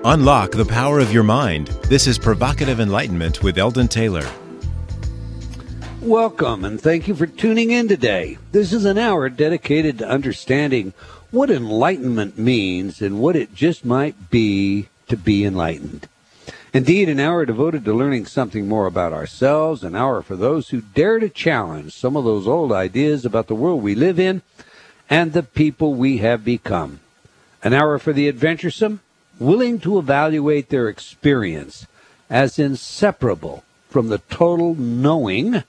Unlock the power of your mind. This is Provocative Enlightenment with Eldon Taylor. Welcome, and thank you for tuning in today. This is an hour dedicated to understanding what enlightenment means and what it just might be to be enlightened. Indeed, an hour devoted to learning something more about ourselves, an hour for those who dare to challenge some of those old ideas about the world we live in and the people we have become. An hour for the adventuresome, willing to evaluate their experience as inseparable from the total knowing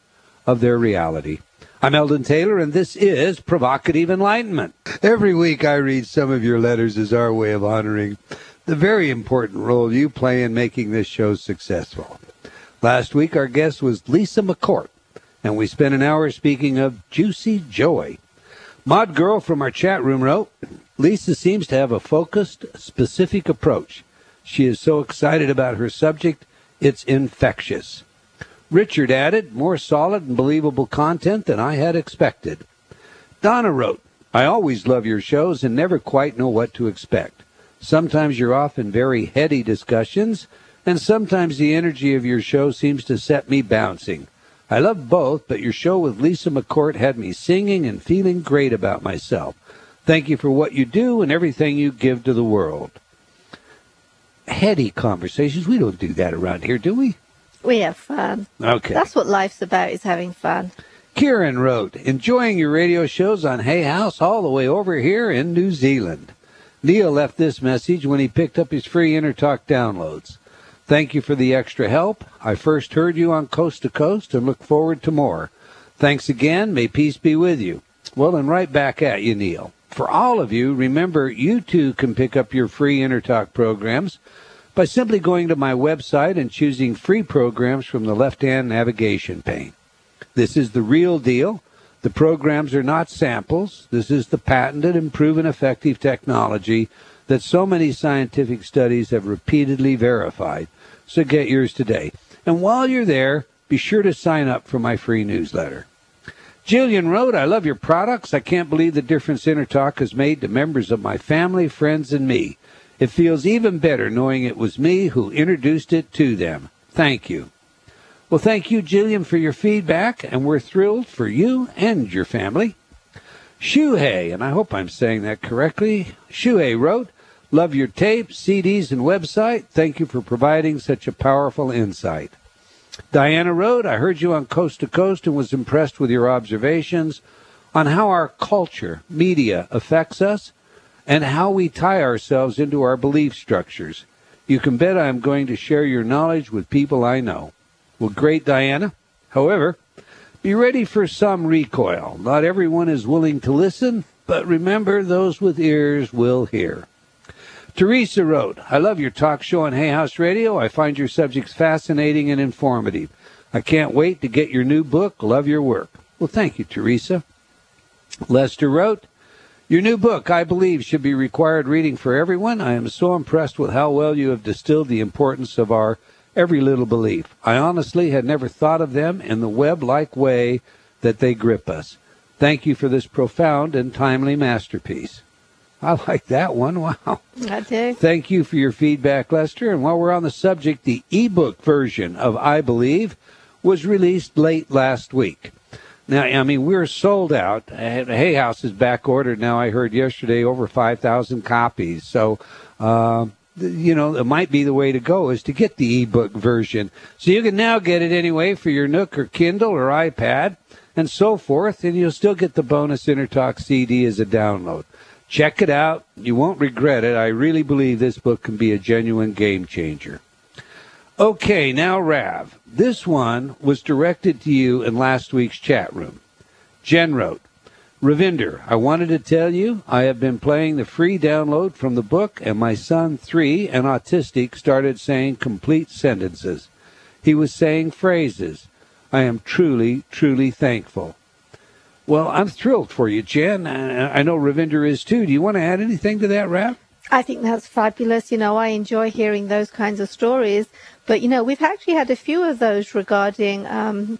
of their reality. I'm Eldon Taylor, and this is Provocative Enlightenment. Every week I read some of your letters as our way of honoring the very important role you play in making this show successful. Last week our guest was Lisa McCourt, and we spent an hour speaking of juicy joy. Mod Girl from our chat room wrote, Lisa seems to have a focused, specific approach. She is so excited about her subject, it's infectious. Richard added, more solid and believable content than I had expected. Donna wrote, I always love your shows and never quite know what to expect. Sometimes you're off in very heady discussions, and sometimes the energy of your show seems to set me bouncing. I love both, but your show with Lisa McCourt had me singing and feeling great about myself. Thank you for what you do and everything you give to the world. Heady conversations, we don't do that around here, do we? We have fun. Okay. That's what life's about, is having fun. Kieran wrote, enjoying your radio shows on Hay House all the way over here in New Zealand. Neil left this message when he picked up his free InnerTalk downloads. Thank you for the extra help. I first heard you on Coast to Coast and look forward to more. Thanks again. May peace be with you. Well, and right back at you, Neil. For all of you, remember, you too can pick up your free InnerTalk programs by simply going to my website and choosing free programs from the left-hand navigation pane. This is the real deal. The programs are not samples. This is the patented and proven effective technology that so many scientific studies have repeatedly verified. So get yours today. And while you're there, be sure to sign up for my free newsletter. Jillian wrote, I love your products. I can't believe the difference InnerTalk has made to members of my family, friends, and me. It feels even better knowing it was me who introduced it to them. Thank you. Well, thank you, Jillian, for your feedback, and we're thrilled for you and your family. Shuhei, and I hope I'm saying that correctly, Shuhei wrote, love your tapes, CDs, and website. Thank you for providing such a powerful insight. Diana wrote, I heard you on Coast to Coast and was impressed with your observations on how our culture, media, affects us and how we tie ourselves into our belief structures. You can bet I'm going to share your knowledge with people I know. Well, great, Diana. However, be ready for some recoil. Not everyone is willing to listen, but remember, those with ears will hear. Teresa wrote, I love your talk show on Hay House Radio. I find your subjects fascinating and informative. I can't wait to get your new book. Love your work. Well, thank you, Teresa. Lester wrote, your new book, I believe, should be required reading for everyone. I am so impressed with how well you have distilled the importance of our every little belief. I honestly had never thought of them in the web-like way that they grip us. Thank you for this profound and timely masterpiece. I like that one. Wow. I do. Thank you for your feedback, Lester. And while we're on the subject, the ebook version of I Believe was released late last week. Now, I mean, we're sold out. Hay House is back ordered now. I heard yesterday over 5,000 copies. So, it might be the way to go is to get the ebook version. So you can now get it anyway for your Nook or Kindle or iPad and so forth. And you'll still get the bonus InnerTalk CD as a download. Check it out. You won't regret it. I really believe this book can be a genuine game changer. Okay, now, Rav. This one was directed to you in last week's chat room. Jen wrote, Ravinder, I wanted to tell you I have been playing the free download from the book, and my son, 3 and autistic, started saying complete sentences. He was saying phrases. I am truly, truly thankful. Well, I'm thrilled for you, Jen. I know Ravinder is too. Do you want to add anything to that, Rav? I think that's fabulous. I enjoy hearing those kinds of stories. But, we've actually had a few of those regarding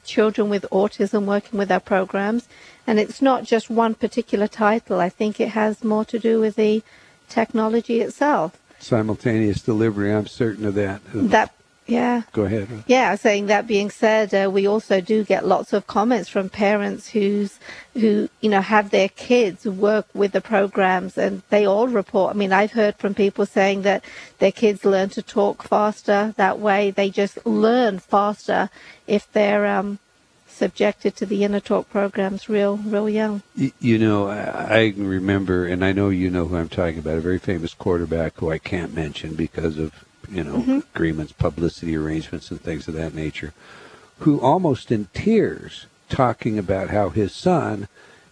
children with autism working with our programs. And it's not just one particular title. I think it has more to do with the technology itself. simultaneous delivery. I'm certain of that. Yeah. Go ahead. Yeah, saying that being said, we also do get lots of comments from parents who have their kids work with the programs, and they all report. I mean, I've heard from people saying that their kids learn to talk faster that way. They just learn faster if they're subjected to the inner talk programs real young. I remember, and I know you know who I'm talking about, a very famous quarterback who I can't mention because of agreements, publicity arrangements, and things of that nature, who almost in tears talking about how his son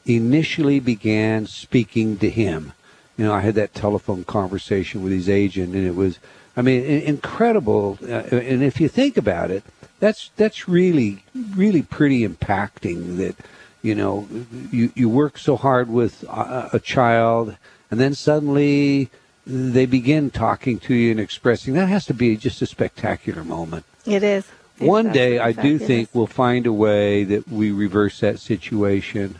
initially began speaking to him. I had that telephone conversation with his agent, and it was, incredible. And if you think about it, that's really, really pretty impacting that, you work so hard with a child, and then suddenly they begin talking to you and expressing. That has to be just a spectacular moment. It is. One day, I do think we'll find a way that we reverse that situation.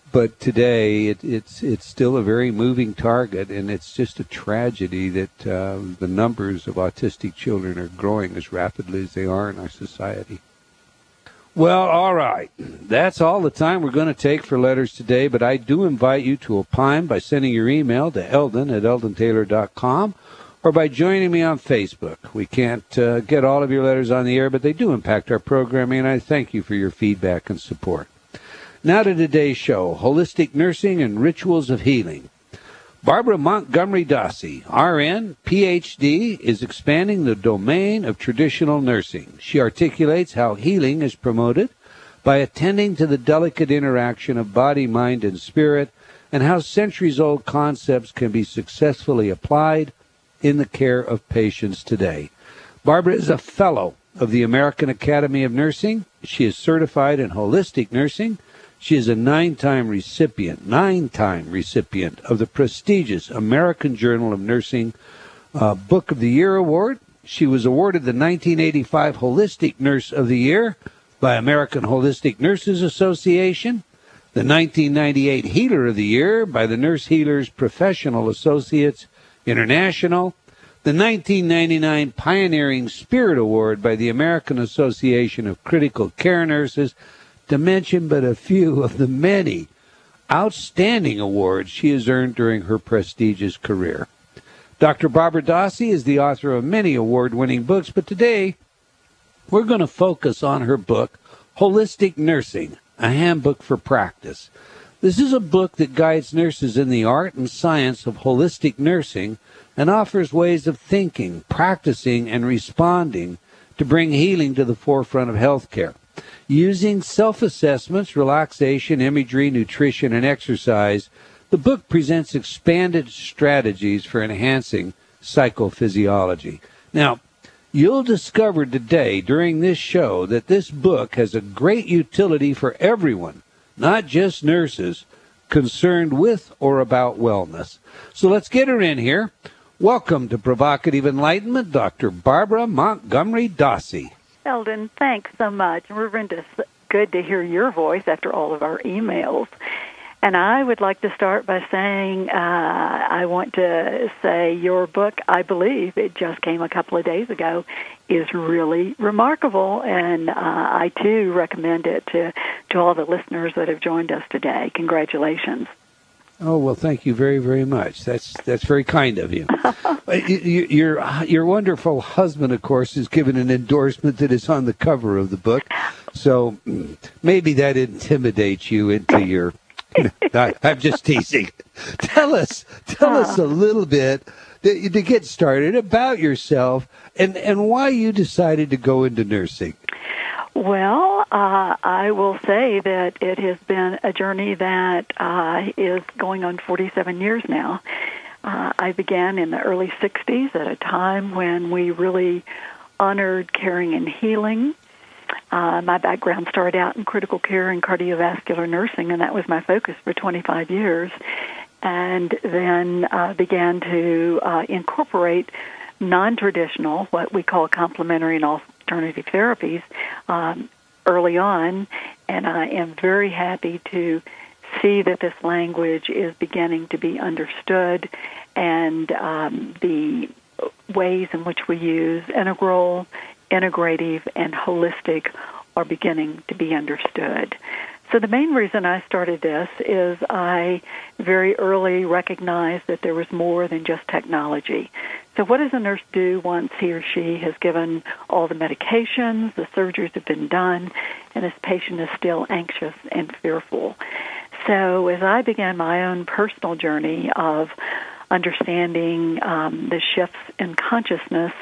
But today, it's still a very moving target, and it's just a tragedy that the numbers of autistic children are growing as rapidly as they are in our society. Well, all right. That's all the time we're going to take for letters today, but I do invite you to opine by sending your email to eldon@eldontaylor.com or by joining me on Facebook. We can't get all of your letters on the air, but they do impact our programming, and I thank you for your feedback and support. Now to today's show, Holistic Nursing and Rituals of Healing. Barbara Montgomery Dossey, RN, PhD, is expanding the domain of traditional nursing. She articulates how healing is promoted by attending to the delicate interaction of body, mind, and spirit, and how centuries-old concepts can be successfully applied in the care of patients today. Barbara is a fellow of the American Academy of Nursing. She is certified in holistic nursing. She is a nine-time recipient of the prestigious American Journal of Nursing Book of the Year Award. She was awarded the 1985 Holistic Nurse of the Year by American Holistic Nurses Association, the 1998 Healer of the Year by the Nurse Healers Professional Associates International, the 1999 Pioneering Spirit Award by the American Association of Critical Care Nurses, to mention but a few of the many outstanding awards she has earned during her prestigious career. Dr. Barbara Dossey is the author of many award-winning books, but today we're going to focus on her book, Holistic Nursing, a Handbook for Practice. This is a book that guides nurses in the art and science of holistic nursing and offers ways of thinking, practicing, and responding to bring healing to the forefront of healthcare. Using self-assessments, relaxation, imagery, nutrition, and exercise, the book presents expanded strategies for enhancing psychophysiology. Now, you'll discover today during this show that this book has a great utility for everyone, not just nurses, concerned with or about wellness. So let's get her in here. Welcome to Provocative Enlightenment, Dr. Barbara Montgomery Dossey. Eldon, thanks so much. Reverend, it's good to hear your voice after all of our emails. And I would like to start by saying I want to say your book, I believe, it just came a couple of days ago, is really remarkable. And I, too, recommend it to all the listeners that have joined us today. Congratulations. Oh, well, thank you very, very much. That's very kind of you. Your wonderful husband, of course, has given an endorsement that is on the cover of the book. So maybe that intimidates you into your... I'm just teasing. Tell us a little bit to get started about yourself and why you decided to go into nursing. Well, I will say that it has been a journey that is going on 47 years now. I began in the early 60s at a time when we really honored caring and healing. My background started out in critical care and cardiovascular nursing, and that was my focus for 25 years, and then began to incorporate non-traditional, what we call complementary and alternative therapies, early on, and I am very happy to see that this language is beginning to be understood and the ways in which we use integral, integrative, and holistic are beginning to be understood. So the main reason I started this is I very early recognized that there was more than just technology. So what does a nurse do once he or she has given all the medications, the surgeries have been done, and this patient is still anxious and fearful? So as I began my own personal journey of understanding the shifts in consciousness,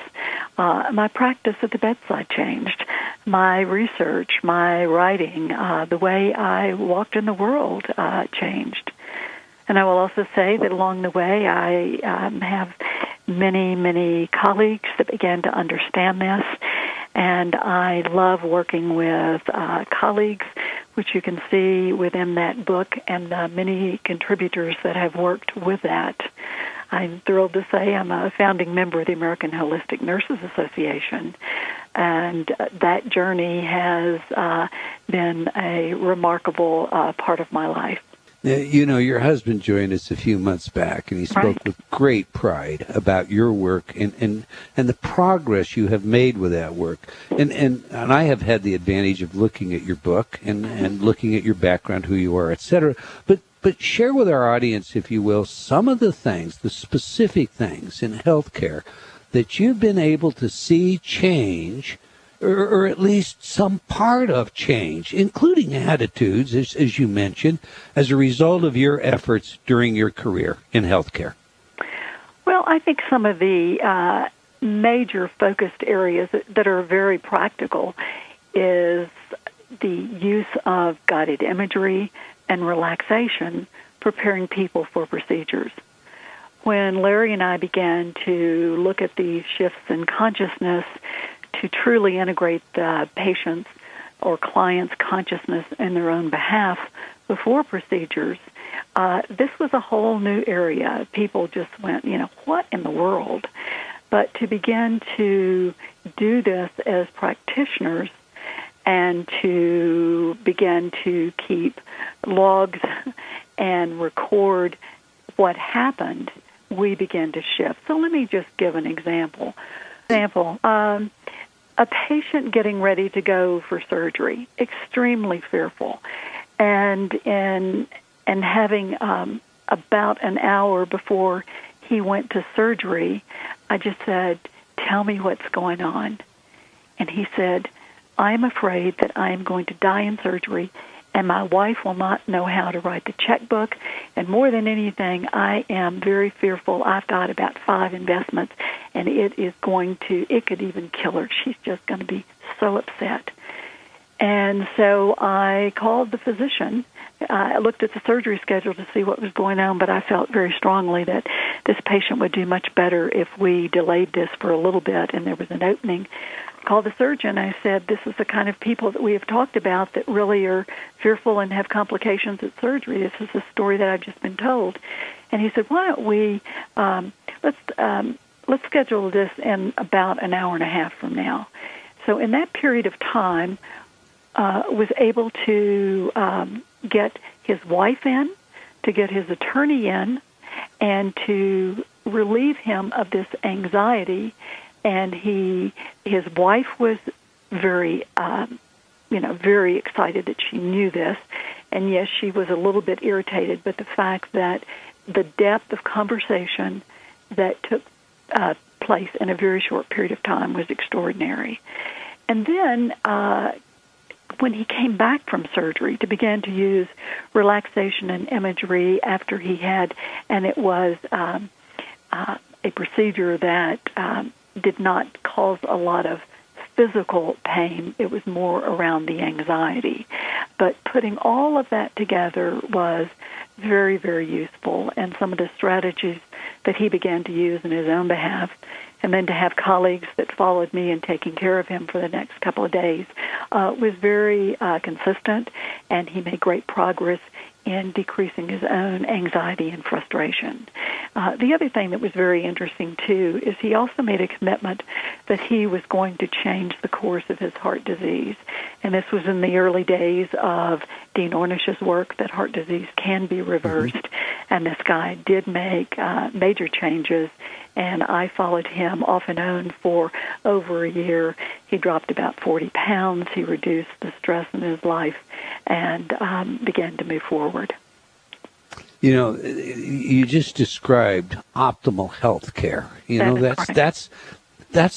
my practice at the bedside changed. My research, my writing, the way I walked in the world changed. And I will also say that along the way I have many, many colleagues that began to understand this, and I love working with colleagues, which you can see within that book, and the many contributors that have worked with that. I'm thrilled to say I'm a founding member of the American Holistic Nurses Association, and that journey has been a remarkable part of my life. You know, your husband joined us a few months back, and he spoke with great pride about your work and the progress you have made with that work. And I have had the advantage of looking at your book and looking at your background, who you are, et cetera. But share with our audience, if you will, some of the things, the specific things in healthcare that you've been able to see change, or at least some part of change, including attitudes, as you mentioned, as a result of your efforts during your career in healthcare. Well, I think some of the major focused areas that are very practical is the use of guided imagery and relaxation, preparing people for procedures. When Larry and I began to look at these shifts in consciousness to truly integrate the patient's or client's consciousness in their own behalf before procedures, this was a whole new area. People just went, what in the world? But to begin to do this as practitioners and to begin to keep logs and record what happened, we began to shift. So let me just give an example. A patient getting ready to go for surgery, extremely fearful, and having about an hour before he went to surgery, I just said, "Tell me what's going on." And he said, "I'm afraid that I'm going to die in surgery, and my wife will not know how to write the checkbook. And more than anything, I am very fearful. I've got about 5 investments, and it could even kill her. She's just going to be so upset." And so I called the physician. I looked at the surgery schedule to see what was going on, but I felt very strongly that this patient would do much better if we delayed this for a little bit, and there was an opening. I called the surgeon. I said, "This is the kind of people that we have talked about that really are fearful and have complications at surgery. This is the story that I've just been told." And he said, "Why don't we let's schedule this in about an hour and a half from now." So in that period of time, was able to get his wife in, to get his attorney in, and to relieve him of this anxiety. And his wife was very, very excited that she knew this. And yes, she was a little bit irritated, but the fact that the depth of conversation that took place in a very short period of time was extraordinary. And then when he came back from surgery to begin to use relaxation and imagery after he had, and it was a procedure that did not cause a lot of physical pain. It was more around the anxiety. But putting all of that together was very, very useful, and some of the strategies that he began to use in his own behalf, and then to have colleagues that followed me and taking care of him for the next couple of days, was very consistent, and he made great progress in decreasing his own anxiety and frustration. The other thing that was very interesting, too, is he also made a commitment that he was going to change the course of his heart disease. And this was in the early days of Dean Ornish's work, that heart disease can be reversed. And this guy did make major changes, and I followed him off and on for over a year. He dropped about 40 pounds. He reduced the stress in his life and began to move forward. You know, you just described optimal health care. You know, that's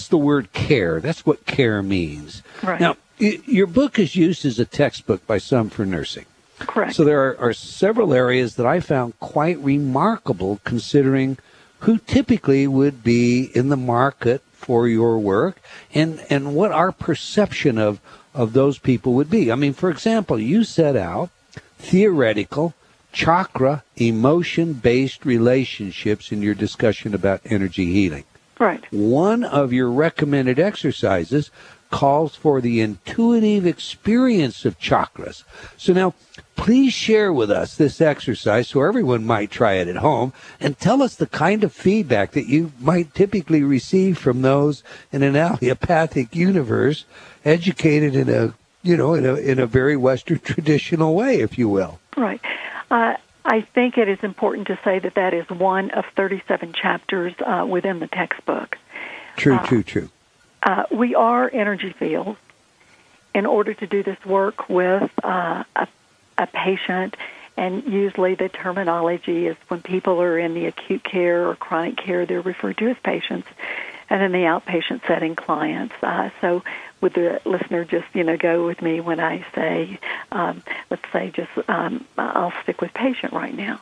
the word care. That's what care means. Right. Now, your book is used as a textbook by some for nursing. Correct. So there are several areas that I found quite remarkable, considering who typically would be in the market for your work and what our perception of those people would be. I mean, for example, you set out theoretical chakra emotion-based relationships in your discussion about energy healing. Right. One of your recommended exercises calls for the intuitive experience of chakras. So now, please share with us this exercise so everyone might try it at home, and tell us the kind of feedback that you might typically receive from those in an allopathic universe, educated in a very Western traditional way, if you will. Right. I think it is important to say that is one of 37 chapters within the textbook. True. We are energy fields. In order to do this work with a patient, and usually the terminology is when people are in the acute care or chronic care, they're referred to as patients, and in the outpatient setting, clients. So would the listener just, go with me when I say, let's say I'll stick with patient right now.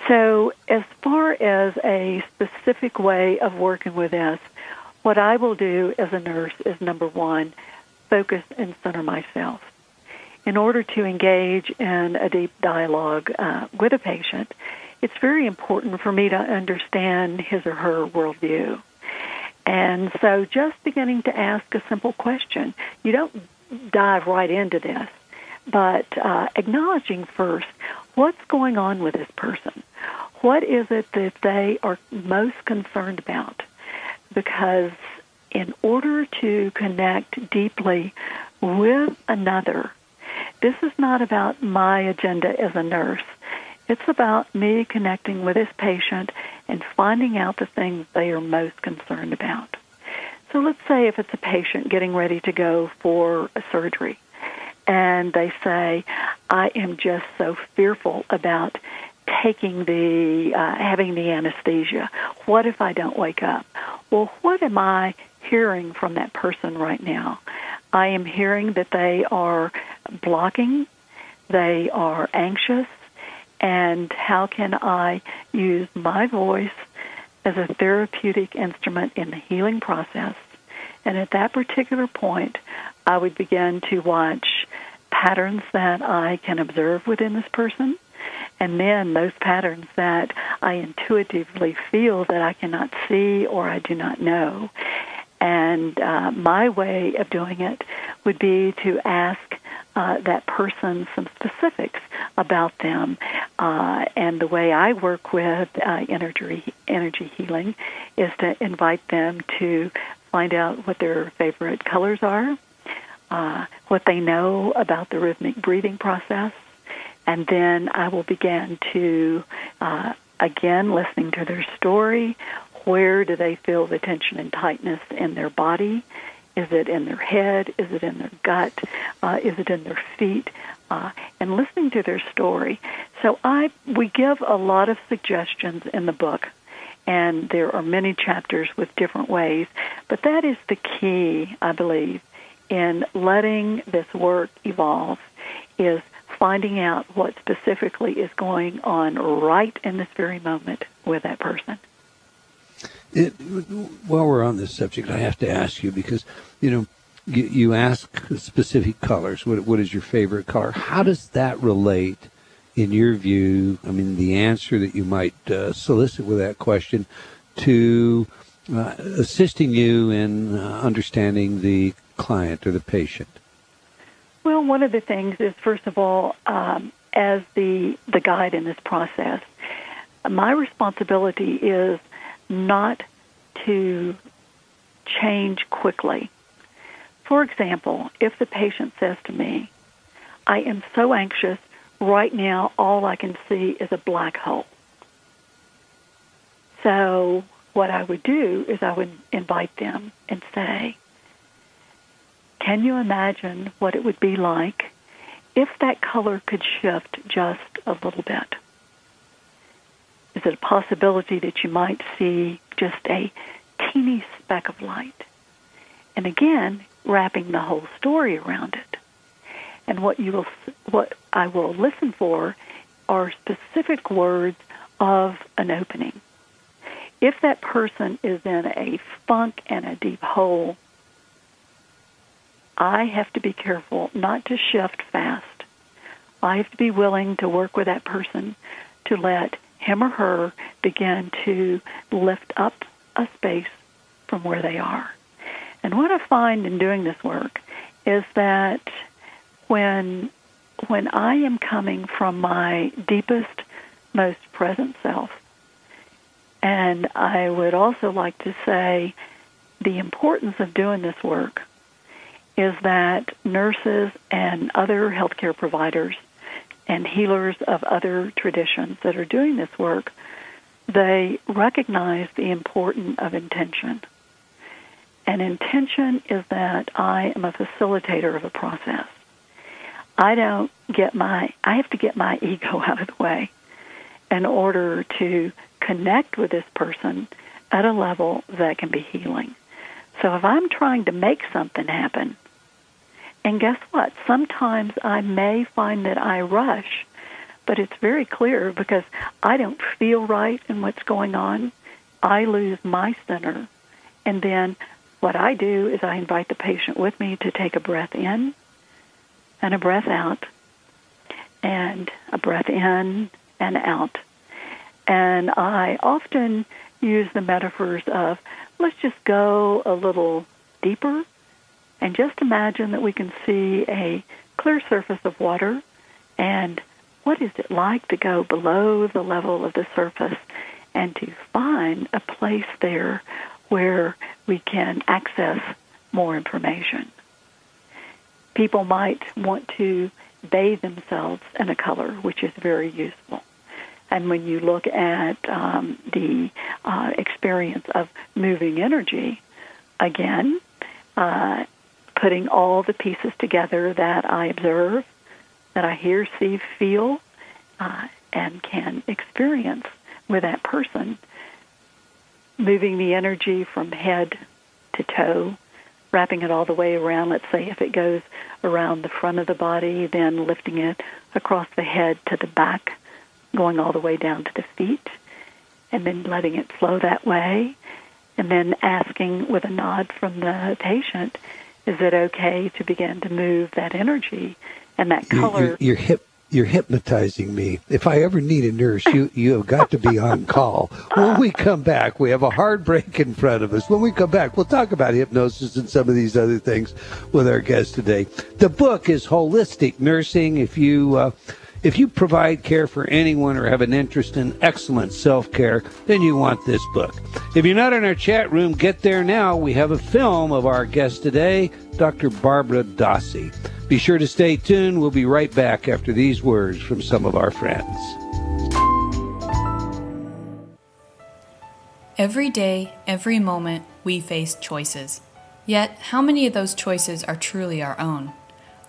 So as far as a specific way of working with this, what I will do as a nurse is, number one, focus and center myself. In order to engage in a deep dialogue with a patient, it's very important for me to understand his or her worldview. And so just beginning to ask a simple question, you don't dive right into this, but acknowledging first what's going on with this person. What is it that they are most concerned about? Because in order to connect deeply with another, this is not about my agenda as a nurse. It's about me connecting with this patient and finding out the things they are most concerned about. So let's say if it's a patient getting ready to go for a surgery, and they say, I am just so fearful about having the anesthesia. What if I don't wake up? Well, what am I hearing from that person right now? I am hearing that they are blocking, they are anxious, and how can I use my voice as a therapeutic instrument in the healing process? And at that particular point, I would begin to watch patterns that I can observe within this person, and then those patterns that I intuitively feel that I cannot see or I do not know. And my way of doing it would be to ask that person some specifics about them. And the way I work with energy healing is to invite them to find out what their favorite colors are, what they know about the rhythmic breathing process, and then I will begin to, again, listening to their story. Where do they feel the tension and tightness in their body? Is it in their head? Is it in their gut? Is it in their feet? And listening to their story. So we give a lot of suggestions in the book, and there are many chapters with different ways. But that is the key, I believe, in letting this work evolve, is finding out what specifically is going on right in this very moment with that person. While we're on this subject, I have to ask you, because, you ask specific colors. What is your favorite color? How does that relate, in your view, the answer that you might solicit with that question, to assisting you in understanding the client or the patient? Well, one of the things is, first of all, as the guide in this process, my responsibility is not to change quickly. For example, if the patient says to me, I am so anxious, right now all I can see is a black hole. So what I would do is I would invite them and say, can you imagine what it would be like if that color could shift just a little bit? Is it a possibility that you might see just a teeny speck of light? And again, wrapping the whole story around it. And what I will listen for are specific words of an opening. If that person is in a funk and a deep hole, I have to be careful not to shift fast. I have to be willing to work with that person to let him or her begin to lift up a space from where they are. And what I find in doing this work is that when I am coming from my deepest, most present self, and I would also like to say the importance of doing this work is that nurses and other healthcare providers and healers of other traditions that are doing this work, they recognize the importance of intention. And intention is that I am a facilitator of a process. I have to get my ego out of the way in order to connect with this person at a level that can be healing. So if I'm trying to make something happen, and guess what? Sometimes I may find that I rush, but it's very clear because I don't feel right in what's going on. I lose my center. And then what I do is I invite the patient with me to take a breath in and a breath out and a breath in and out. And I often use the metaphors of, let's just go a little deeper and just imagine that we can see a clear surface of water, and what is it like to go below the level of the surface and to find a place there where we can access more information. People might want to bathe themselves in a color, which is very useful. And when you look at the experience of moving energy, again, putting all the pieces together that I observe, that I hear, see, feel, and can experience with that person, moving the energy from head to toe, wrapping it all the way around. Let's say if it goes around the front of the body, then lifting it across the head to the back, going all the way down to the feet, and then letting it flow that way, and then asking with a nod from the patient, is it okay to begin to move that energy and that color? You're hypnotizing me. If I ever need a nurse, you have got to be on call. When we come back, we have a hard break in front of us. When we come back, we'll talk about hypnosis and some of these other things with our guest today. The book is Holistic Nursing. If you provide care for anyone or have an interest in excellent self-care, then you want this book. If you're not in our chat room, get there now. We have a film of our guest today, Dr. Barbara Dossey. Be sure to stay tuned. We'll be right back after these words from some of our friends. Every day, every moment, we face choices. Yet, how many of those choices are truly our own?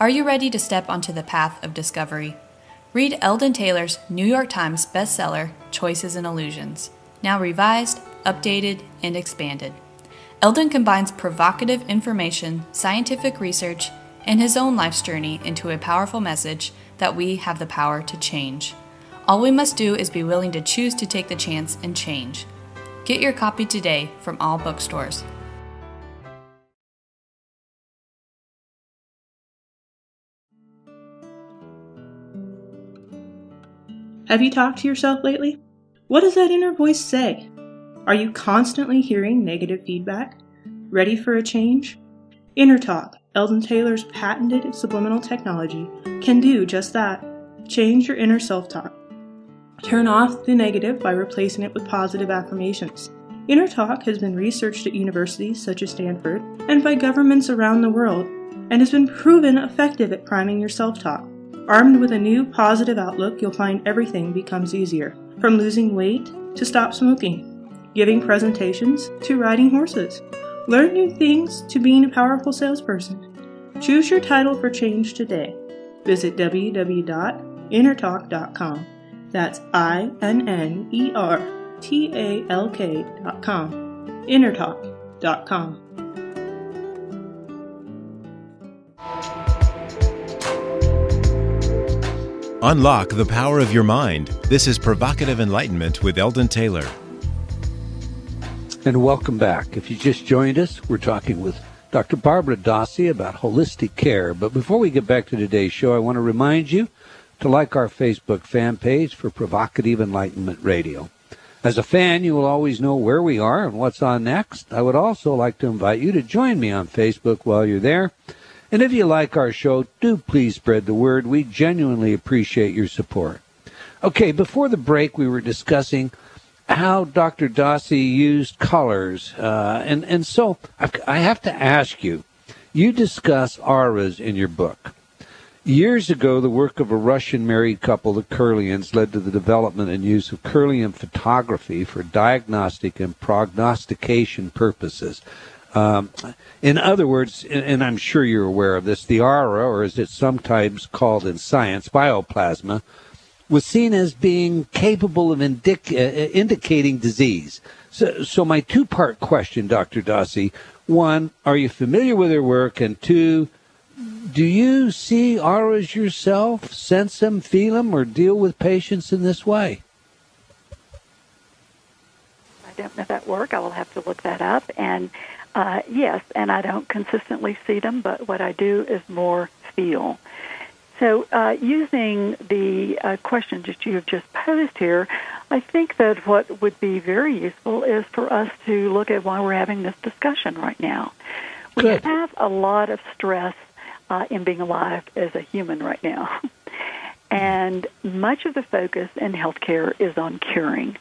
Are you ready to step onto the path of discovery? Read Eldon Taylor's New York Times bestseller, Choices and Illusions, now revised, updated, and expanded. Eldon combines provocative information, scientific research, and his own life's journey into a powerful message that we have the power to change. All we must do is be willing to choose to take the chance and change. Get your copy today from all bookstores. Have you talked to yourself lately? What does that inner voice say? Are you constantly hearing negative feedback? Ready for a change? Inner Talk, Eldon Taylor's patented subliminal technology, can do just that. Change your inner self-talk. Turn off the negative by replacing it with positive affirmations. Inner Talk has been researched at universities such as Stanford and by governments around the world, and has been proven effective at priming your self-talk. Armed with a new positive outlook, you'll find everything becomes easier, from losing weight to stop smoking. giving presentations to riding horses. Learn new things to being a powerful salesperson. Choose your title for change today. Visit www.innertalk.com. That's INNERTALK.com. innertalk.com. Unlock the power of your mind. This is Provocative Enlightenment with Eldon Taylor. And welcome back. If you just joined us, we're talking with Dr. Barbara Dossey about holistic care. But before we get back to today's show, I want to remind you to like our Facebook fan page for Provocative Enlightenment Radio. As a fan, you will always know where we are and what's on next. I would also like to invite you to join me on Facebook while you're there. And if you like our show, do please spread the word. We genuinely appreciate your support. Okay, before the break, we were discussing how Dr. Dossey used colors. And so I have to ask you, you discuss auras in your book. Years ago, the work of a Russian married couple, the Kirlians, led to the development and use of Kirlian photography for diagnostic and prognostication purposes. In other words, and I'm sure you're aware of this, the aura, or as it's sometimes called in science, bioplasma, was seen as being capable of indicating disease. So my two-part question, Dr. Dossey, one, are you familiar with her work? And two, do you see auras yourself, sense them, feel them, or deal with patients in this way? I don't know that work. I will have to look that up. And yes, and I don't consistently see them, but what I do is more feel. So using the questions that you have just posed here, I think that what would be very useful is for us to look at why we're having this discussion right now. Good. We have a lot of stress in being alive as a human right now. And much of the focus in healthcare is on curing.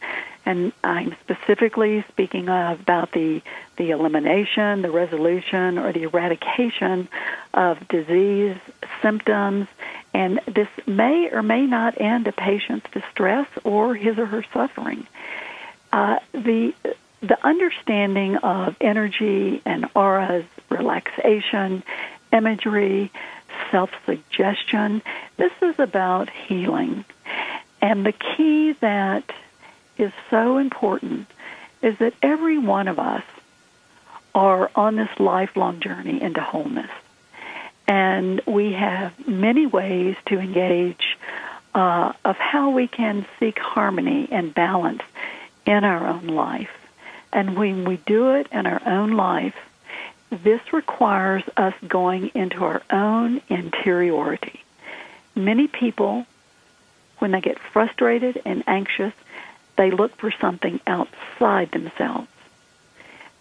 And I'm specifically speaking about the elimination, the resolution, or the eradication of disease symptoms. And this may or may not end a patient's distress or his or her suffering. The understanding of energy and auras, relaxation, imagery, self-suggestion, this is about healing. And the key that is so important is that every one of us are on this lifelong journey into wholeness. And we have many ways to engage of how we can seek harmony and balance in our own life. And when we do it in our own life, this requires us going into our own interiority. Many people, when they get frustrated and anxious, they look for something outside themselves.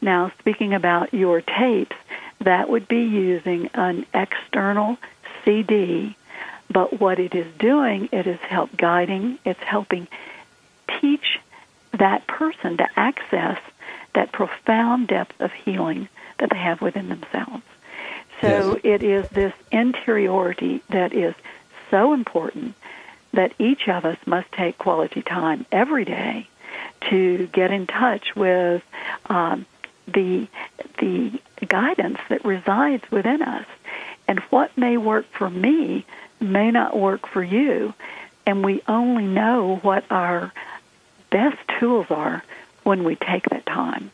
Now, speaking about your tapes, that would be using an external CD, but what it is doing, it is guiding, it's helping teach that person to access that profound depth of healing that they have within themselves. So yes. It is this interiority that is so important that each of us must take quality time every day to get in touch with the guidance that resides within us. And what may work for me may not work for you. And we only know what our best tools are when we take that time.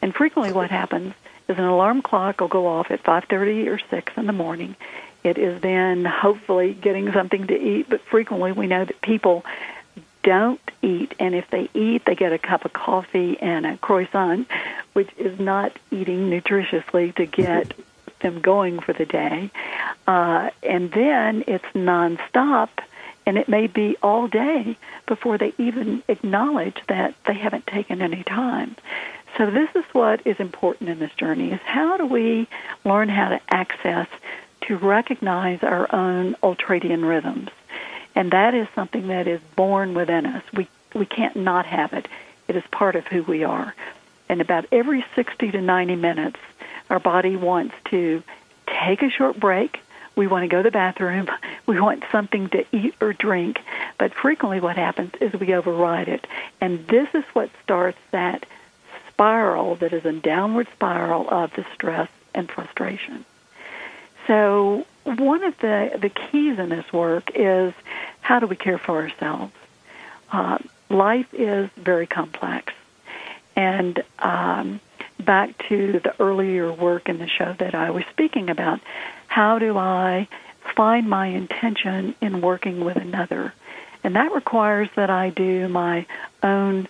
And frequently what happens is an alarm clock will go off at 5:30 or 6 in the morning. It is then hopefully getting something to eat, but frequently we know that people don't eat, and if they eat, they get a cup of coffee and a croissant, which is not eating nutritiously to get them going for the day. And then it's nonstop, and it may be all day before they even acknowledge that they haven't taken any time. So this is what is important in this journey, is how do we learn how to access, to recognize our own ultradian rhythms. And that is something that is born within us. We can't not have it. It is part of who we are. And about every 60 to 90 minutes, our body wants to take a short break. We want to go to the bathroom. We want something to eat or drink. But frequently what happens is we override it. And this is what starts that spiral that is a downward spiral of the stress and frustration. So one of the keys in this work is, how do we care for ourselves? Life is very complex. And back to the earlier work in the show that I was speaking about, how do I find my intention in working with another? And that requires that I do my own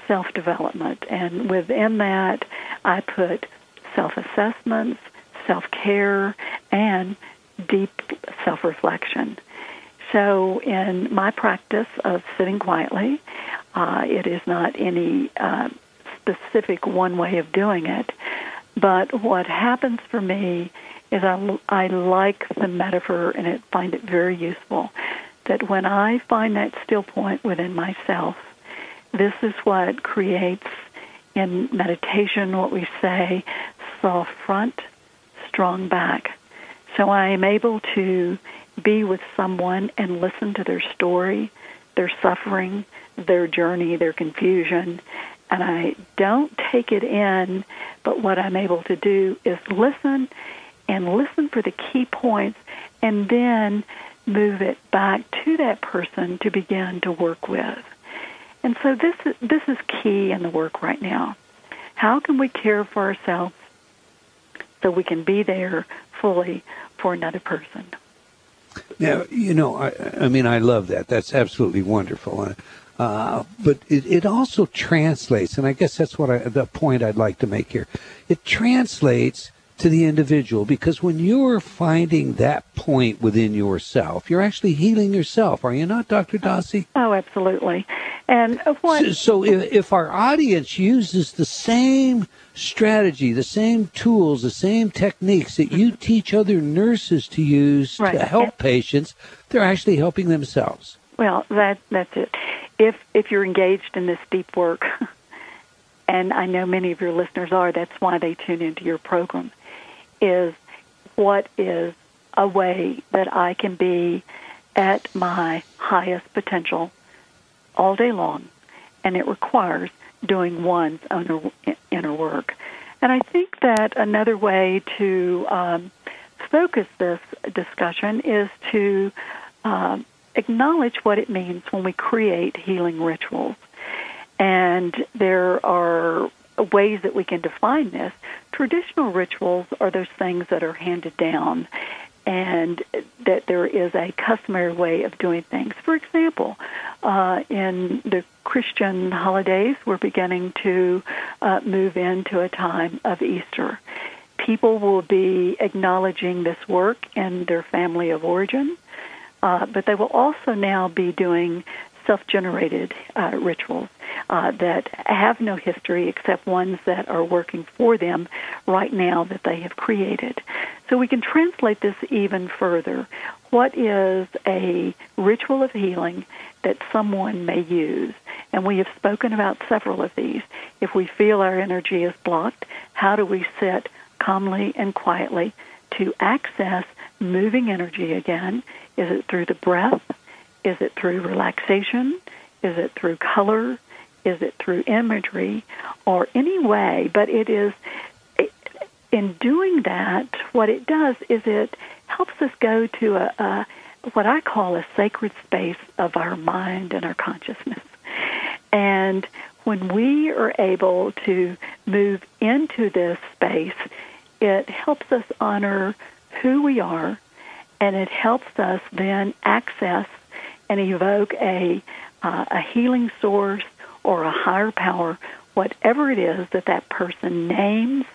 self-development. And within that, I put self-assessments, self-care, and deep self-reflection. So in my practice of sitting quietly, it is not any specific one way of doing it, but what happens for me is I like the metaphor and I find it very useful, that when I find that still point within myself, this is what creates in meditation what we say, soft front, strong back. So I am able to be with someone and listen to their story, their suffering, their journey, their confusion, and I don't take it in, but what I'm able to do is listen and listen for the key points and then move it back to that person to begin to work with. And so this is key in the work right now. How can we care for ourselves so we can be there fully for another person? Now, I love that. That's absolutely wonderful. But it also translates, and I guess that's the point I'd like to make here. It translates to the individual, because when you're finding that point within yourself, you're actually healing yourself, are you not, Dr. Dossey? Oh, absolutely. And what? So if our audience uses the same strategy, the same tools, the same techniques that you teach other nurses to use to help patients, they're actually helping themselves. Well, that's it. If you're engaged in this deep work, and I know many of your listeners are, that's why they tune into your program, is what is a way that I can be at my highest potential all day long, and it requires doing one's own inner work. And I think that another way to focus this discussion is to acknowledge what it means when we create healing rituals. And there are ways that we can define this. Traditional rituals are those things that are handed down and that there is a customary way of doing things. For example, in the Christian holidays, we're beginning to move into a time of Easter. People will be acknowledging this work in their family of origin, but they will also now be doing self-generated rituals that have no history except ones that are working for them right now that they have created. So we can translate this even further. What is a ritual of healing that someone may use? And we have spoken about several of these. If we feel our energy is blocked, how do we sit calmly and quietly to access moving energy again? Is it through the breath? Is it through relaxation? Is it through color? Is it through imagery? Or any way, but it is, in doing that, what it does is it helps us go to a what I call a sacred space of our mind and our consciousness. And when we are able to move into this space, it helps us honor who we are, and it helps us then access and evoke a healing source or a higher power, whatever it is that that person names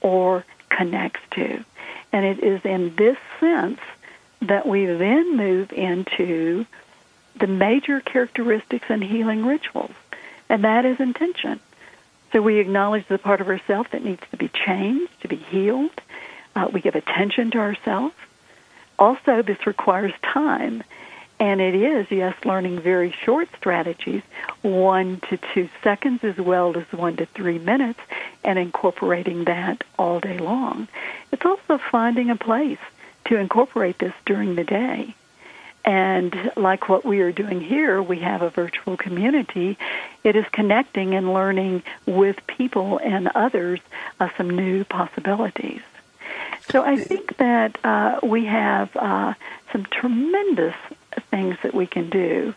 or connects to. And it is in this sense that we then move into the major characteristics in healing rituals, and that is intention. So we acknowledge the part of ourselves that needs to be changed, to be healed. We give attention to ourselves. Also, this requires time. And it is, yes, learning very short strategies, 1 to 2 seconds as well as 1 to 3 minutes, and incorporating that all day long. It's also finding a place to incorporate this during the day. And like what we are doing here, we have a virtual community. It is connecting and learning with people and others some new possibilities. So I think that we have some tremendous things that we can do.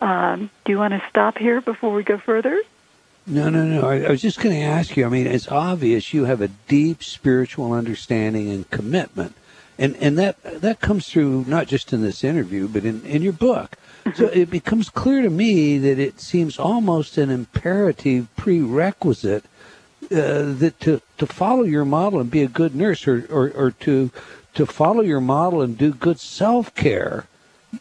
Do you want to stop here before we go further? No. I was just going to ask you, I mean, it's obvious you have a deep spiritual understanding and commitment. And that comes through not just in this interview, but in your book. So it becomes clear to me that it seems almost an imperative prerequisite that to follow your model and be a good nurse, or to follow your model and do good self-care,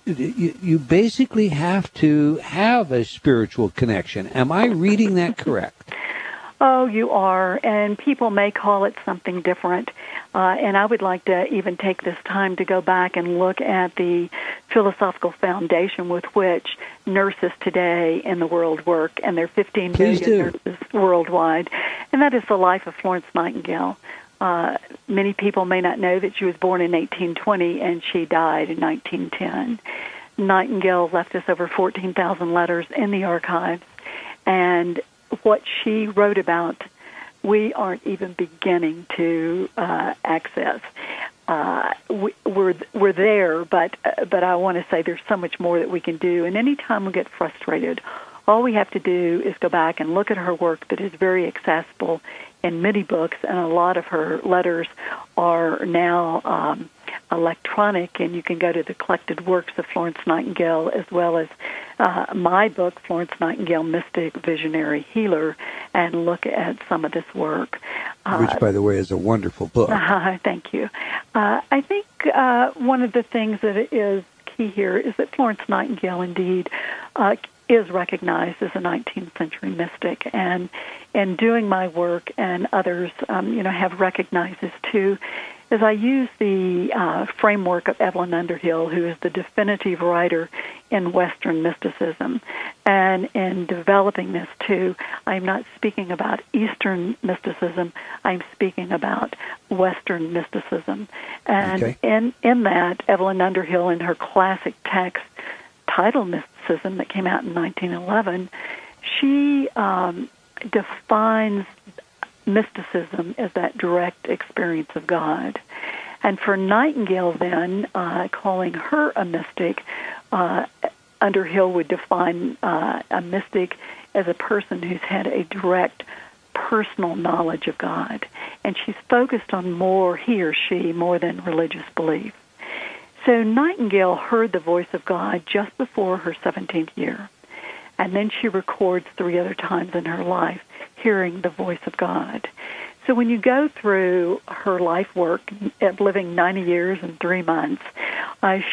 you basically have to have a spiritual connection. Am I reading that correct? Oh, you are, and people may call it something different. And I would like to even take this time to go back and look at the philosophical foundation with which nurses today in the world work, and there are 15 billion nurses worldwide, and that is the life of Florence Nightingale. Many people may not know that she was born in 1820 and she died in 1910. Nightingale left us over 14,000 letters in the archives, and what she wrote about, we aren't even beginning to access. We're there, but I want to say there's so much more that we can do. And anytime we get frustrated, all we have to do is go back and look at her work that is very accessible in many books, and a lot of her letters are now electronic, and you can go to the collected works of Florence Nightingale, as well as my book, Florence Nightingale, Mystic, Visionary, Healer, and look at some of this work. Which, by the way, is a wonderful book. Thank you. I think one of the things that is key here is that Florence Nightingale, indeed, is recognized as a 19th century mystic, and in doing my work, and others, have recognized this too, as I use the framework of Evelyn Underhill, who is the definitive writer in Western mysticism. And in developing this too, I'm not speaking about Eastern mysticism, I'm speaking about Western mysticism. And in that, Evelyn Underhill, in her classic text, Tidal Mysticism, that came out in 1911, she defines mysticism as that direct experience of God. And for Nightingale then, calling her a mystic, Underhill would define a mystic as a person who's had a direct personal knowledge of God. And she's focused on more than religious belief. So Nightingale heard the voice of God just before her 17th year. And then she records 3 other times in her life hearing the voice of God. So when you go through her life work, living 90 years and 3 months,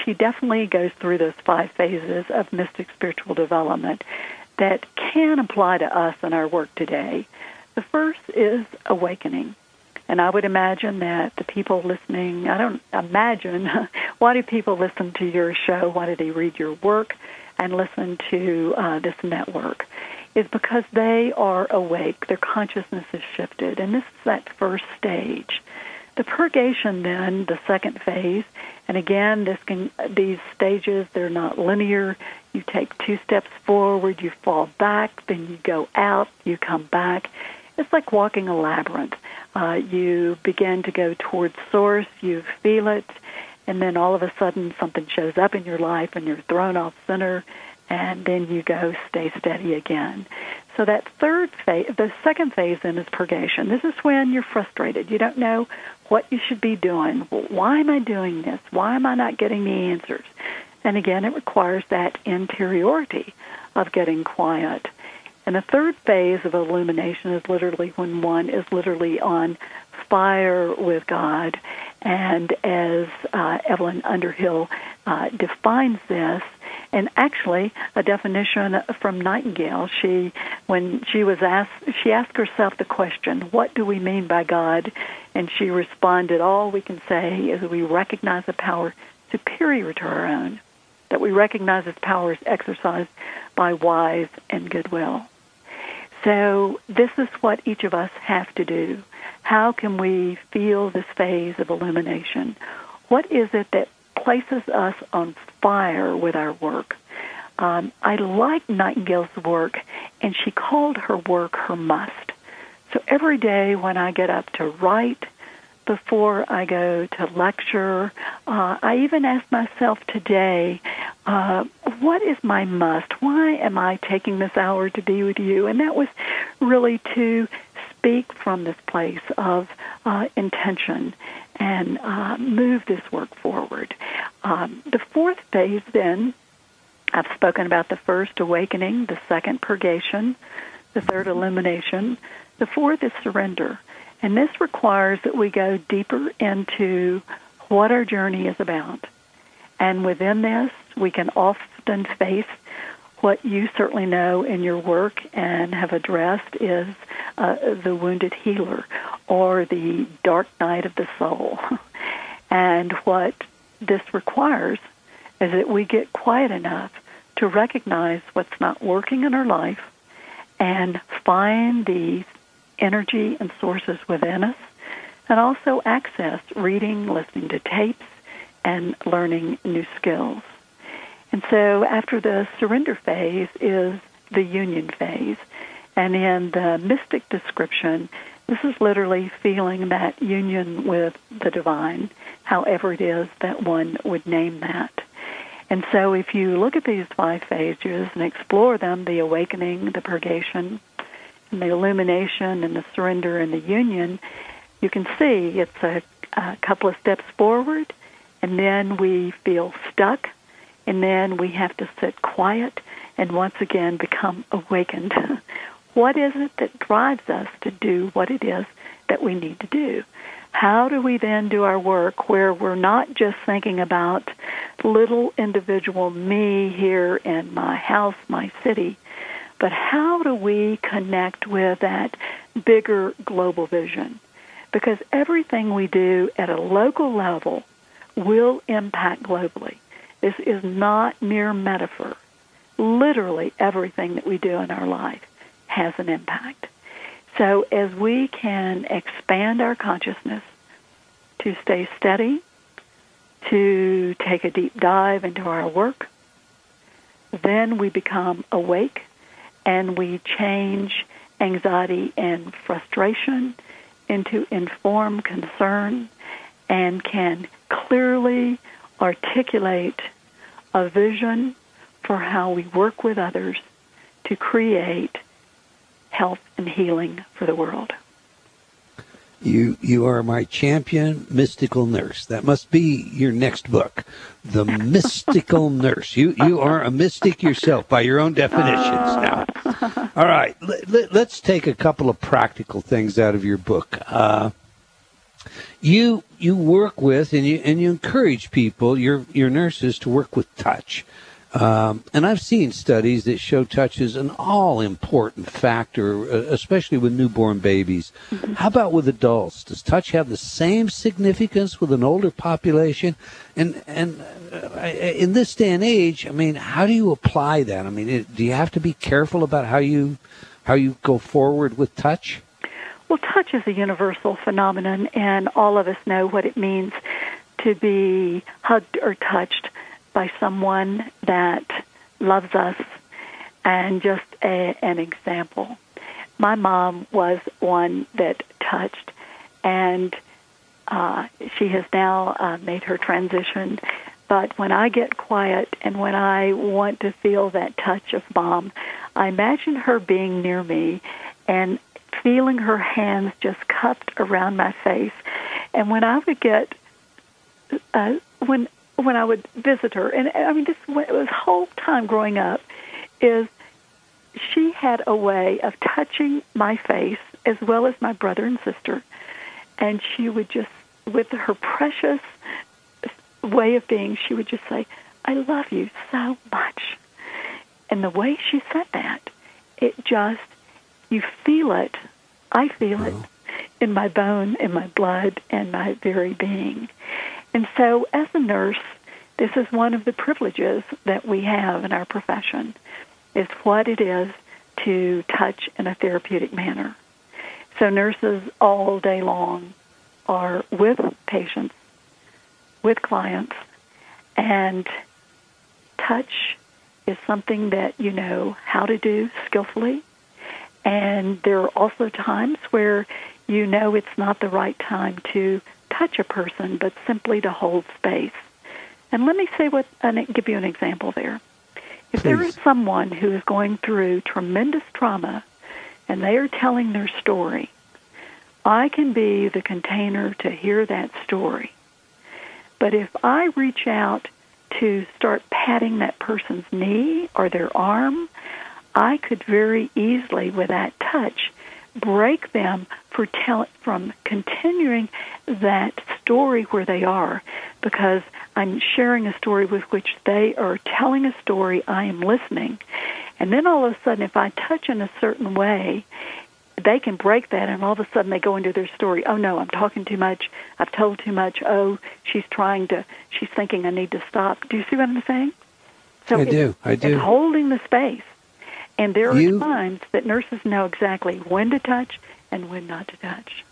she definitely goes through those 5 phases of mystic spiritual development that can apply to us in our work today. The first is awakening. And I would imagine that the people listening, why do people listen to your show? Why do they read your work and listen to this network? Is because they are awake. Their consciousness is shifted. And this is that first stage. The purgation then, the second phase, and again, these stages, they're not linear. You take 2 steps forward, you fall back, then you go out, you come back. It's like walking a labyrinth. You begin to go towards source, you feel it, and then all of a sudden something shows up in your life and you're thrown off center, and then you go stay steady again. So that third phase, the second phase then is purgation. This is when you're frustrated. You don't know what you should be doing. Why am I doing this? Why am I not getting the answers? And again, it requires that interiority of getting quiet. And the third phase of illumination is literally when one is literally on fire with God. And as Evelyn Underhill defines this, and actually a definition from Nightingale, she asked herself the question, what do we mean by God? And she responded, all we can say is we recognize a power superior to our own, that we recognize its power is exercised by wise and goodwill. So this is what each of us have to do. How can we feel this phase of illumination? What is it that places us on fire with our work. I like Nightingale's work, and she called her work her must. So every day when I get up to write, before I go to lecture, I even ask myself today, what is my must? Why am I taking this hour to be with you? And that was really to speak from this place of intention and move this work forward. The fourth phase, then, I've spoken about the first, awakening, the second, purgation, the third, illumination. The fourth is surrender. And this requires that we go deeper into what our journey is about. And within this, we can often face what you certainly know in your work and have addressed is the wounded healer or the dark night of the soul. And what this requires is that we get quiet enough to recognize what's not working in our life and find the energy and sources within us, and also access reading, listening to tapes, and learning new skills. And so after the surrender phase is the union phase. And in the mystic description, this is literally feeling that union with the divine, however it is that one would name that. And so if you look at these 5 phases and explore them, the awakening, the purgation, and the illumination, and the surrender, and the union, you can see it's a couple of steps forward, and then we feel stuck, and then we have to sit quiet and once again become awakened. What is it that drives us to do what it is that we need to do? How do we then do our work where we're not just thinking about little individual me here in my house, my city, but how do we connect with that bigger global vision? Because everything we do at a local level will impact globally. This is not mere metaphor. Literally everything that we do in our life has an impact. So as we can expand our consciousness to stay steady, to take a deep dive into our work, then we become awake and we change anxiety and frustration into informed concern and can clearly articulate a vision for how we work with others to create health and healing for the world. You are my champion mystical nurse. That must be your next book, The Mystical Nurse. You are a mystic yourself by your own definitions now. All right, let's take a couple of practical things out of your book. You work with and you encourage people, your nurses, to work with touch. And I've seen studies that show touch is an all-important factor, especially with newborn babies. Mm-hmm. How about with adults? Does touch have the same significance with an older population? And in this day and age, I mean, how do you apply that? I mean, do you have to be careful about how you go forward with touch? Well, touch is a universal phenomenon, and all of us know what it means to be hugged or touched by someone that loves us. And just an example, my mom was one that touched, and she has now made her transition. But when I get quiet and when I want to feel that touch of Mom, I imagine her being near me and feeling her hands just cupped around my face. And when I would get, when I would visit her, and I mean, this whole time growing up, is she had a way of touching my face as well as my brother and sister, and she would just, with her precious way of being, she would just say, "I love you so much." And the way she said that, it just, you feel it. I feel it in my bone, in my blood, and my very being. And so as a nurse, this is one of the privileges that we have in our profession, is what it is to touch in a therapeutic manner. So nurses all day long are with patients, with clients, And touch is something that you know how to do skillfully. And there are also times where you know it's not the right time to touch a person, but simply to hold space. And let me give you an example there. If there is someone who is going through tremendous trauma and they are telling their story, I can be the container to hear that story. But if I reach out to start patting that person's knee or their arm, I could very easily, with that touch, break them from continuing that story where they are, because I'm sharing a story with which they are telling a story, I am listening. And then all of a sudden, if I touch in a certain way, they can break that, and all of a sudden they go into their story. Oh, no, I'm talking too much. I've told too much. Oh, she's thinking I need to stop. Do you see what I'm saying? So I do. It's holding the space. And there are times that nurses know exactly when to touch and when not to touch.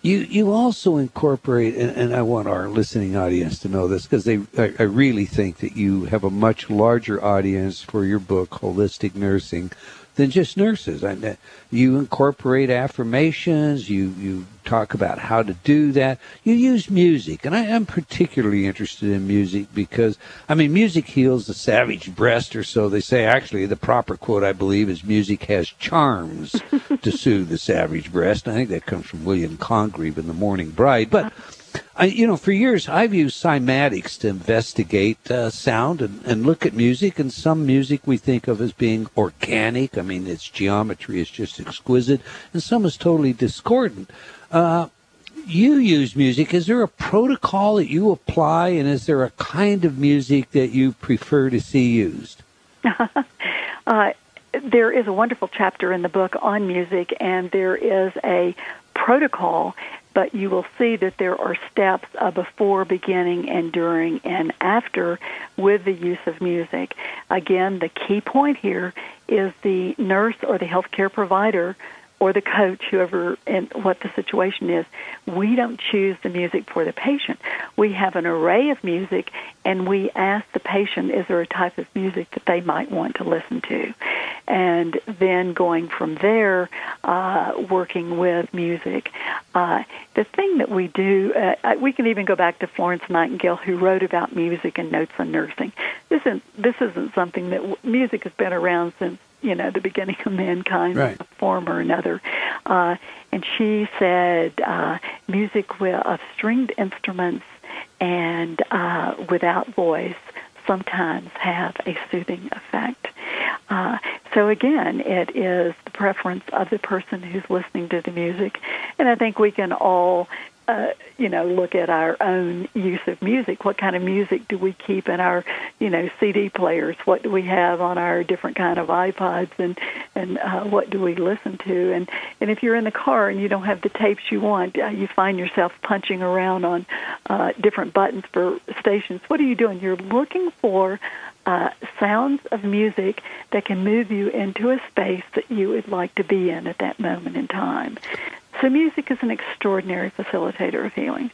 You also incorporate, and I want our listening audience to know this, because I really think that you have a much larger audience for your book, Holistic Nursing, than just nurses. You incorporate affirmations, you talk about how to do that. You use music, and I'm particularly interested in music because, music heals the savage breast, or so they say. Actually, the proper quote, I believe, is music has charms to soothe the savage breast. I think that comes from William Congreve in The Morning Bride. But for years, I've used cymatics to investigate sound and look at music. And some music we think of as being organic. Its geometry is just exquisite. And some is totally discordant. You use music. Is there a protocol that you apply? And is there a kind of music that you prefer to see used? There is a wonderful chapter in the book on music, and there is a protocol. But you will see that there are steps before, beginning, and during, and after with the use of music. Again, the key point here is the nurse or the healthcare provider or the coach, whoever and what the situation is. We don't choose the music for the patient. We have an array of music, and we ask the patient, is there a type of music that they might want to listen to? And then going from there, working with music. The thing that we do, we can even go back to Florence Nightingale, who wrote about music and notes on nursing. This isn't something that music has been around since the beginning of mankind, right, in one form or another. And she said, music of stringed instruments and without voice sometimes have a soothing effect. So again, it is the preference of the person who's listening to the music. And I think we can all, look at our own use of music. What kind of music do we keep in our, CD players? What do we have on our different kind of iPods? And what do we listen to? And if you're in the car and you don't have the tapes you want, you find yourself punching around on different buttons for stations. What are you doing? You're looking for sounds of music that can move you into a space that you would like to be in at that moment in time. So music is an extraordinary facilitator of healing.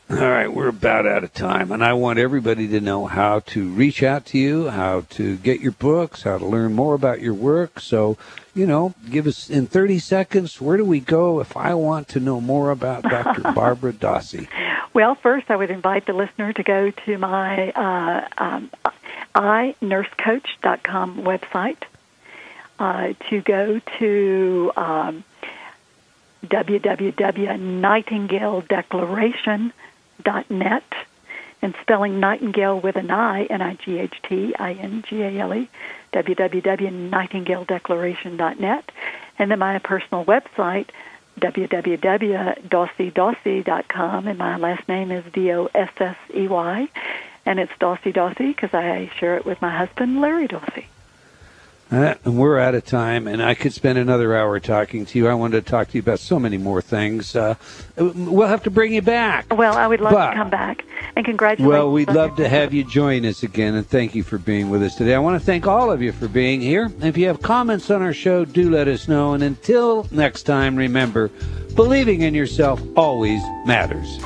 All right, we're about out of time, and I want everybody to know how to reach out to you, how to get your books, how to learn more about your work. So, give us in 30 seconds, where do we go if I want to know more about Dr. Barbara Dossey? Well, first, I would invite the listener to go to my iNurseCoach.com website, to go to www.nightingaledeclaration.net, and spelling Nightingale with an I, Nightingale, www.nightingaledeclaration.net, and then my personal website, www.dossey.com, and my last name is Dossey, and it's Dossey because I share it with my husband, Larry Dossey. And we're out of time, and I could spend another hour talking to you. I wanted to talk to you about so many more things. We'll have to bring you back. Well, I would love to come back, and congratulations. Well, we'd love to have you join us again, and thank you for being with us today. I want to thank all of you for being here. And if you have comments on our show, do let us know. And until next time, remember, believing in yourself always matters.